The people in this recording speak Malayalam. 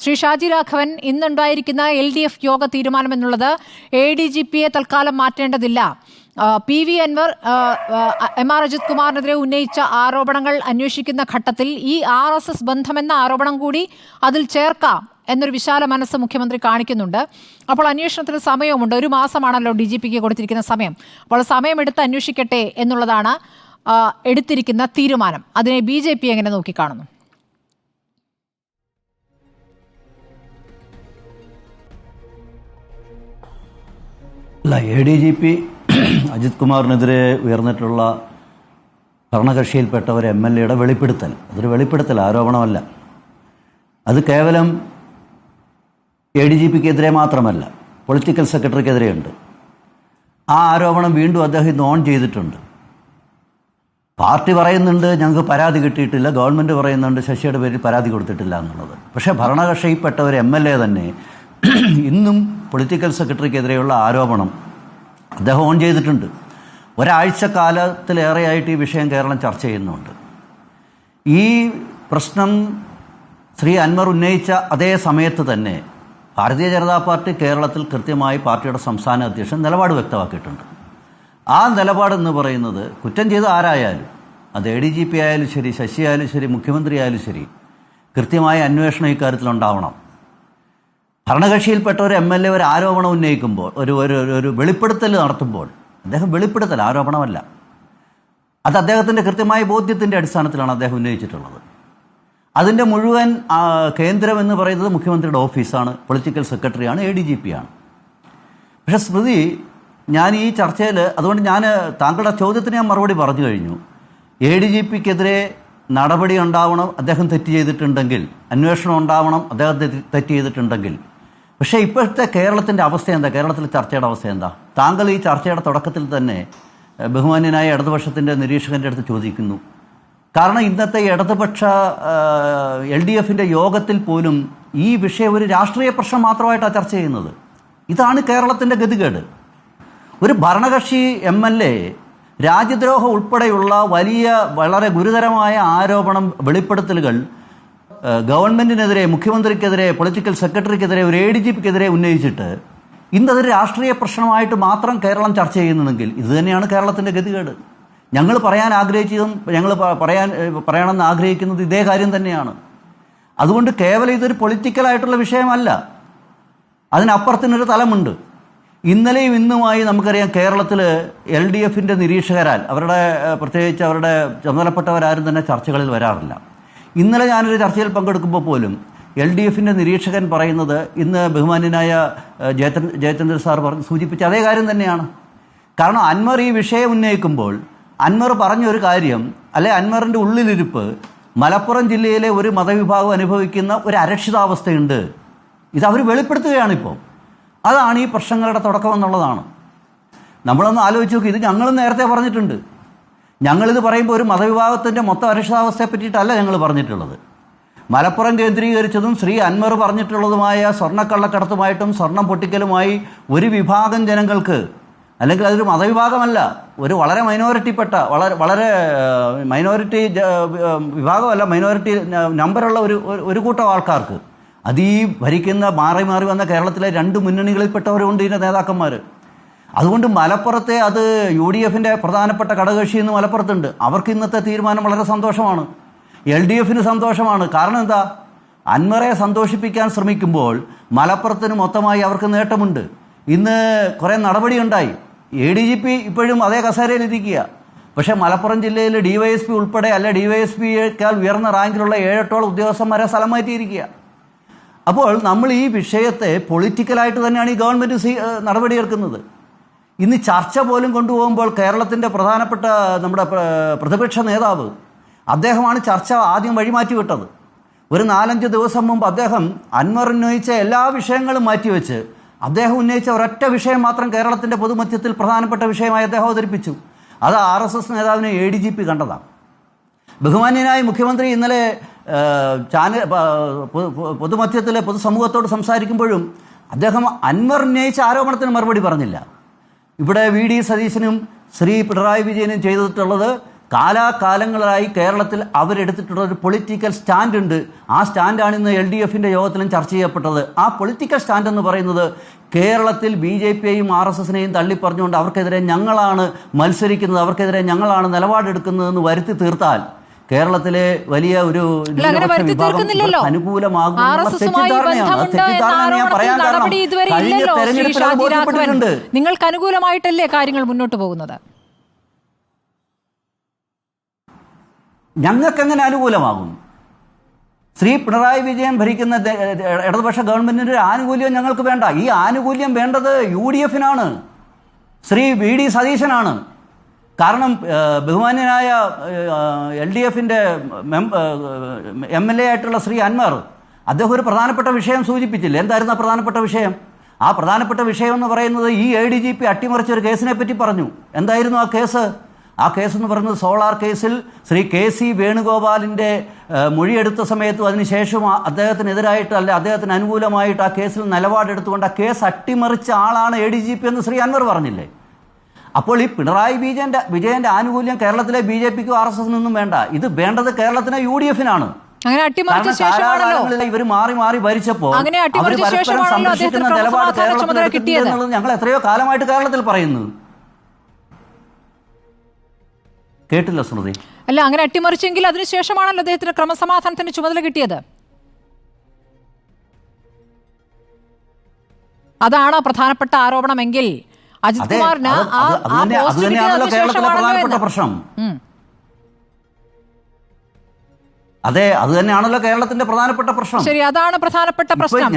ശ്രീ ഷാജി രാഘവൻ, ഇന്നുണ്ടായിരിക്കുന്ന LDF യോഗ തീരുമാനമെന്നുള്ളത് ADGPയെ തൽക്കാലം മാറ്റേണ്ടതില്ല. PV അൻവർ MR അജിത് കുമാറിനെതിരെ ഉന്നയിച്ച ആരോപണങ്ങൾ അന്വേഷിക്കുന്ന ഘട്ടത്തിൽ ഈ RSS ബന്ധമെന്ന ആരോപണം കൂടി അതിൽ ചേർക്കാം എന്നൊരു വിശാല മനസ്സ് മുഖ്യമന്ത്രി കാണിക്കുന്നുണ്ട്. അപ്പോൾ അന്വേഷണത്തിന് സമയവുമുണ്ട്. 1 മാസമാണല്ലോ DGPക്ക് കൊടുത്തിരിക്കുന്ന സമയം. അപ്പോൾ സമയമെടുത്ത് അന്വേഷിക്കട്ടെ എന്നുള്ളതാണ് എടുത്തിരിക്കുന്ന തീരുമാനം. അതിനെ BJP എങ്ങനെ നോക്കിക്കാണുന്നു? അല്ല, ADGP അജിത് കുമാറിനെതിരെ ഉയർന്നിട്ടുള്ള ഭരണകക്ഷിയിൽപ്പെട്ട ഒരു MLAയുടെ വെളിപ്പെടുത്തൽ, അതൊരു വെളിപ്പെടുത്തൽ, ആരോപണമല്ല. അത് കേവലം ADGPക്കെതിരെ മാത്രമല്ല, പൊളിറ്റിക്കൽ സെക്രട്ടറിക്കെതിരെയുണ്ട്. ആ ആരോപണം വീണ്ടും അദ്ദേഹം ഇന്ന് ഓൺ ചെയ്തിട്ടുണ്ട്. പാർട്ടി പറയുന്നുണ്ട് ഞങ്ങൾക്ക് പരാതി കിട്ടിയിട്ടില്ല, ഗവൺമെൻറ് പറയുന്നുണ്ട് ശശിയുടെ പേരിൽ പരാതി കൊടുത്തിട്ടില്ല എന്നുള്ളത്. പക്ഷേ ഭരണകക്ഷിയിൽപ്പെട്ട ഒരു MLA തന്നെ ഇന്നും പൊളിറ്റിക്കൽ സെക്രട്ടറിക്കെതിരെയുള്ള ആരോപണം അദ്ദേഹം ഓൺ ചെയ്തിട്ടുണ്ട്. ഒരാഴ്ച കാലത്തിലേറെയായിട്ട് ഈ വിഷയം കേരളം ചർച്ച ചെയ്യുന്നുണ്ട്. ഈ പ്രശ്നം ശ്രീ അൻവർ ഉന്നയിച്ച അതേ സമയത്ത് തന്നെ ഭാരതീയ ജനതാ പാർട്ടി കേരളത്തിൽ കൃത്യമായി പാർട്ടിയുടെ സംസ്ഥാന അധ്യക്ഷൻ നിലപാട് വ്യക്തമാക്കിയിട്ടുണ്ട്. ആ നിലപാടെന്ന് പറയുന്നത് കുറ്റം ചെയ്ത ആരായാലും, അത് ADGP ആയാലും ശരി, ശശി ആയാലും ശരി, മുഖ്യമന്ത്രി ആയാലും ശരി, കൃത്യമായ അന്വേഷണം ഇക്കാര്യത്തിലുണ്ടാവണം. ഭരണകക്ഷിയിൽപ്പെട്ട ഒരു MLA ഒരു ആരോപണം ഉന്നയിക്കുമ്പോൾ, ഒരു വെളിപ്പെടുത്തൽ നടത്തുമ്പോൾ, അദ്ദേഹം വെളിപ്പെടുത്തൽ, ആരോപണമല്ല, അത് അദ്ദേഹത്തിൻ്റെ കൃത്യമായ ബോധ്യത്തിൻ്റെ അടിസ്ഥാനത്തിലാണ് അദ്ദേഹം ഉന്നയിച്ചിട്ടുള്ളത്. അതിൻ്റെ മുഴുവൻ കേന്ദ്രം എന്ന് പറയുന്നത് മുഖ്യമന്ത്രിയുടെ ഓഫീസാണ്, പൊളിറ്റിക്കൽ സെക്രട്ടറിയാണ്, ADGP ആണ്. പക്ഷേ സ്മൃതി, ഞാൻ ഈ ചർച്ചയിൽ, അതുകൊണ്ട് ഞാൻ താങ്കളുടെ ചോദ്യത്തിന് ഞാൻ മറുപടി പറഞ്ഞു കഴിഞ്ഞു. ADGPക്കെതിരെ നടപടി ഉണ്ടാവണം, അദ്ദേഹം തെറ്റ് ചെയ്തിട്ടുണ്ടെങ്കിൽ, അന്വേഷണം ഉണ്ടാവണം, അദ്ദേഹം തെറ്റ് ചെയ്തിട്ടുണ്ടെങ്കിൽ. പക്ഷേ ഇപ്പോഴത്തെ കേരളത്തിൻ്റെ അവസ്ഥ എന്താ? കേരളത്തിലെ ചർച്ചയുടെ അവസ്ഥ എന്താ? താങ്കൾ ഈ ചർച്ചയുടെ തുടക്കത്തിൽ തന്നെ ബഹുമാന്യനായ ഇടതുപക്ഷത്തിൻ്റെ നിരീക്ഷകൻ്റെ അടുത്ത് ചോദിക്കുന്നു. കാരണം ഇന്നത്തെ ഇടതുപക്ഷ LDFൻ്റെ യോഗത്തിൽ പോലും ഈ വിഷയം ഒരു രാഷ്ട്രീയ പ്രശ്നം മാത്രമായിട്ടാണ് ചർച്ച ചെയ്യുന്നത്. ഇതാണ് കേരളത്തിൻ്റെ ഗതികേട്. ഒരു ഭരണകക്ഷി MLA രാജ്യദ്രോഹം ഉൾപ്പെടെയുള്ള വളരെ ഗുരുതരമായ ആരോപണം, വെളിപ്പെടുത്തലുകൾ ഗവൺമെൻറ്റിനെതിരെ, മുഖ്യമന്ത്രിക്കെതിരെ, പൊളിറ്റിക്കൽ സെക്രട്ടറിക്കെതിരെ, ഒരു ADGPക്കെതിരെ ഉന്നയിച്ചിട്ട് ഇന്നതൊരു രാഷ്ട്രീയ പ്രശ്നമായിട്ട് മാത്രം കേരളം ചർച്ച ചെയ്യുന്നതെങ്കിൽ ഇത് തന്നെയാണ് കേരളത്തിൻ്റെ ഗതികേട്. ഞങ്ങൾ പറയാൻ ആഗ്രഹിച്ചതും ഞങ്ങൾ പറയണമെന്ന് ആഗ്രഹിക്കുന്നത് ഇതേ കാര്യം തന്നെയാണ്. അതുകൊണ്ട് കേവലം ഇതൊരു പൊളിറ്റിക്കലായിട്ടുള്ള വിഷയമല്ല, അതിനപ്പുറത്തിനൊരു തലമുണ്ട്. ഇന്നലെയും ഇന്നുമായി നമുക്കറിയാം കേരളത്തിൽ LDFൻ്റെ നിരീക്ഷകരാൽ, പ്രത്യേകിച്ച് അവരുടെ ചുമതലപ്പെട്ടവരാരും തന്നെ ചർച്ചകളിൽ വരാറില്ല. ഇന്നലെ ഞാനൊരു ചർച്ചയിൽ പങ്കെടുക്കുമ്പോൾ പോലും LDFൻ്റെ നിരീക്ഷകൻ പറയുന്നത് ഇന്ന് ബഹുമാന്യനായ ജയചന്ദ്രൻ സാർ സൂചിപ്പിച്ച അതേ കാര്യം തന്നെയാണ്. കാരണം അൻവർ ഈ വിഷയം ഉന്നയിക്കുമ്പോൾ അൻവർ പറഞ്ഞൊരു കാര്യം, അല്ലെ അൻവറിൻ്റെ ഉള്ളിലിരിപ്പ്, മലപ്പുറം ജില്ലയിലെ ഒരു മതവിഭാഗം അനുഭവിക്കുന്ന ഒരു അരക്ഷിതാവസ്ഥയുണ്ട്, ഇത് അവർ വെളിപ്പെടുത്തുകയാണിപ്പോൾ. അതാണ് ഈ പ്രശ്നങ്ങളുടെ തുടക്കം എന്നുള്ളതാണ്. നമ്മളൊന്ന് ആലോചിച്ച് നോക്കി, ഇത് ഞങ്ങളും നേരത്തെ പറഞ്ഞിട്ടുണ്ട്. ഞങ്ങളിത് പറയുമ്പോൾ ഒരു മതവിഭാഗത്തിൻ്റെ മൊത്തം അരക്ഷിതാവസ്ഥയെ പറ്റിയിട്ടല്ല ഞങ്ങൾ പറഞ്ഞിട്ടുള്ളത്. മലപ്പുറം കേന്ദ്രീകരിച്ചതും ശ്രീ അൻവർ പറഞ്ഞിട്ടുള്ളതുമായ സ്വർണ്ണക്കള്ളക്കടത്തുമായിട്ടും സ്വർണം പൊട്ടിക്കലുമായി ഒരു വിഭാഗം ജനങ്ങൾക്ക്, അല്ലെങ്കിൽ അതൊരു മതവിഭാഗമല്ല, ഒരു വളരെ മൈനോറിറ്റിപ്പെട്ട, വളരെ മൈനോറിറ്റി വിഭാഗമല്ല, മൈനോറിറ്റി നമ്പറുള്ള ഒരു കൂട്ടം ആൾക്കാർക്ക്, അത് ഈ ഭരിക്കുന്ന മാറി വന്ന കേരളത്തിലെ 2 മുന്നണികളിൽപ്പെട്ടവരുണ്ട് ഇതിൻ്റെ നേതാക്കന്മാർ. അതുകൊണ്ട് മലപ്പുറത്തെ, അത് UDFൻ്റെ പ്രധാനപ്പെട്ട ഘടകകക്ഷി എന്ന് മലപ്പുറത്തുണ്ട്, അവർക്ക് ഇന്നത്തെ തീരുമാനം വളരെ സന്തോഷമാണ്. LDFന് സന്തോഷമാണ്. കാരണം എന്താ? അൻവറെ സന്തോഷിപ്പിക്കാൻ ശ്രമിക്കുമ്പോൾ മലപ്പുറത്തിന് മൊത്തമായി അവർക്ക് നേട്ടമുണ്ട്. ഇന്ന് കുറേ നടപടിയുണ്ടായി. ADGP ഇപ്പോഴും അതേ കസേരയിലിരിക്കുക. പക്ഷേ മലപ്പുറം ജില്ലയിൽ DYSP ഉൾപ്പെടെ, അല്ല DYSPയേക്കാൾ ഉയർന്ന റാങ്കിലുള്ള 7-8 ഉദ്യോഗസ്ഥന്മാരെ സ്ഥലം മാറ്റിയിരിക്കുക. അപ്പോൾ നമ്മൾ ഈ വിഷയത്തെ പൊളിറ്റിക്കലായിട്ട് തന്നെയാണ് ഈ ഗവൺമെൻറ് നടപടിയെടുക്കുന്നത്. ഇന്ന് ചർച്ച പോലും കൊണ്ടുപോകുമ്പോൾ കേരളത്തിൻ്റെ പ്രധാനപ്പെട്ട നമ്മുടെ പ്രതിപക്ഷ നേതാവ്, അദ്ദേഹമാണ് ചർച്ച ആദ്യം വഴിമാറ്റി വിട്ടത്. ഒരു 4-5 ദിവസം മുമ്പ് അദ്ദേഹം അൻവർ ഉന്നയിച്ച എല്ലാ വിഷയങ്ങളും മാറ്റിവെച്ച് അദ്ദേഹം ഉന്നയിച്ച ഒരൊറ്റ വിഷയം മാത്രം കേരളത്തിൻ്റെ പൊതുമധ്യത്തിൽ പ്രധാനപ്പെട്ട വിഷയമായി അദ്ദേഹം അവതരിപ്പിച്ചു. അത് RSS നേതാവിനെ ADGP കണ്ടതാണ്. ബഹുമാന്യനായ മുഖ്യമന്ത്രി ഇന്നലെ പൊതുമധ്യത്തിലെ പൊതുസമൂഹത്തോട് സംസാരിക്കുമ്പോഴും അദ്ദേഹം അൻവർ ഉന്നയിച്ച ആരോപണത്തിന് മറുപടി പറഞ്ഞില്ല. ഇവിടെ VD സതീശനും ശ്രീ പിണറായി വിജയനും ചെയ്തിട്ടുള്ളത് കാലാകാലങ്ങളായി കേരളത്തിൽ അവരെടുത്തിട്ടുള്ള ഒരു പൊളിറ്റിക്കൽ സ്റ്റാൻഡ് ഉണ്ട്. ആ സ്റ്റാൻഡാണ് ഇന്ന് LDFന്റെ യോഗത്തിലും ചർച്ച ചെയ്യപ്പെട്ടത്. ആ പൊളിറ്റിക്കൽ സ്റ്റാൻഡ് എന്ന് പറയുന്നത് കേരളത്തിൽ BJPയെയും RSSനെയും തള്ളിപ്പറഞ്ഞുകൊണ്ട് അവർക്കെതിരെ ഞങ്ങളാണ് മത്സരിക്കുന്നത്, അവർക്കെതിരെ ഞങ്ങളാണ് നിലപാടെടുക്കുന്നതെന്ന് വരുത്തി തീർത്താൽ കേരളത്തിലെ വലിയ ഒരു അനുകൂലമാകുന്ന തെറ്റിദ്ധാരണയാണ്. തെറ്റിദ്ധാരണ ഞാൻ പറയാൻ കാരണം കഴിഞ്ഞ തെരഞ്ഞെടുപ്പിൽ അത് ബോധ്യപ്പെട്ടിട്ടുണ്ട്. നിങ്ങൾക്ക് അനുകൂലമായിട്ടല്ലേ കാര്യങ്ങൾ മുന്നോട്ട് പോകുന്നത്? ഞങ്ങൾക്കെങ്ങനെ അനുകൂലമാകും? ശ്രീ പിണറായി വിജയൻ ഭരിക്കുന്ന ഇടതുപക്ഷ ഗവൺമെന്റിന്റെ ഒരു ആനുകൂല്യം ഞങ്ങൾക്ക് വേണ്ട. ഈ ആനുകൂല്യം വേണ്ടത് UDFനാണ്, ശ്രീ VD സതീശനാണ്. കാരണം ബഹുമാന്യനായ LDFന്റെ MLA ആയിട്ടുള്ള ശ്രീ അൻവർ അദ്ദേഹം ഒരു പ്രധാനപ്പെട്ട വിഷയം സൂചിപ്പിച്ചില്ല. എന്തായിരുന്നു ആ പ്രധാനപ്പെട്ട വിഷയം? ആ പ്രധാനപ്പെട്ട വിഷയം എന്ന് പറയുന്നത് ഈ ADGP അട്ടിമറിച്ച ഒരു കേസിനെ പറ്റി പറഞ്ഞു. എന്തായിരുന്നു ആ കേസ്? ആ കേസ് എന്ന് പറയുന്നത് സോളാർ കേസിൽ ശ്രീ KC വേണുഗോപാലിൻ്റെ മൊഴിയെടുത്ത സമയത്തും അതിനുശേഷം അദ്ദേഹത്തിനെതിരായിട്ട് അല്ലെ അദ്ദേഹത്തിന് അനുകൂലമായിട്ട് ആ കേസിൽ നിലപാടെടുത്തുകൊണ്ട് ആ കേസ് അട്ടിമറിച്ച ആളാണ് ADGP എന്ന് ശ്രീ അൻവർ പറഞ്ഞില്ലേ? അപ്പോൾ ഈ പിണറായി വിജയന്റെ ആനുകൂല്യം കേരളത്തിലെ BJPക്കും RSSനും വേണ്ട. ഇത് വേണ്ടത് കേരളത്തിലെ UDFനാണ്. ഇവർ മാറി മാറി ഭരിച്ചപ്പോൾ അവർ പരസ്പരം സംരക്ഷിക്കുന്ന നിലപാട് കേരളത്തിൽ കിട്ടിയെന്നുള്ളത് ഞങ്ങൾ എത്രയോ കാലമായിട്ട് കേരളത്തിൽ പറയുന്നു. കേട്ടില്ല സ്മൃതി? അല്ല, അങ്ങനെ അട്ടിമറിച്ചെങ്കിൽ അതിനുശേഷമാണല്ലോ അദ്ദേഹത്തിന് ക്രമസമാധാനത്തിന്റെ ചുമതല കിട്ടിയത്. അതാണോ പ്രധാനപ്പെട്ട ആരോപണമെങ്കിൽ അജിത് കുമാറിന് പ്രശ്നം? അതെ, അത് തന്നെയാണല്ലോ കേരളത്തിന്റെ പ്രധാനപ്പെട്ട പ്രശ്നം. ശരി, അതാണ് പ്രധാനപ്പെട്ട പ്രശ്നം.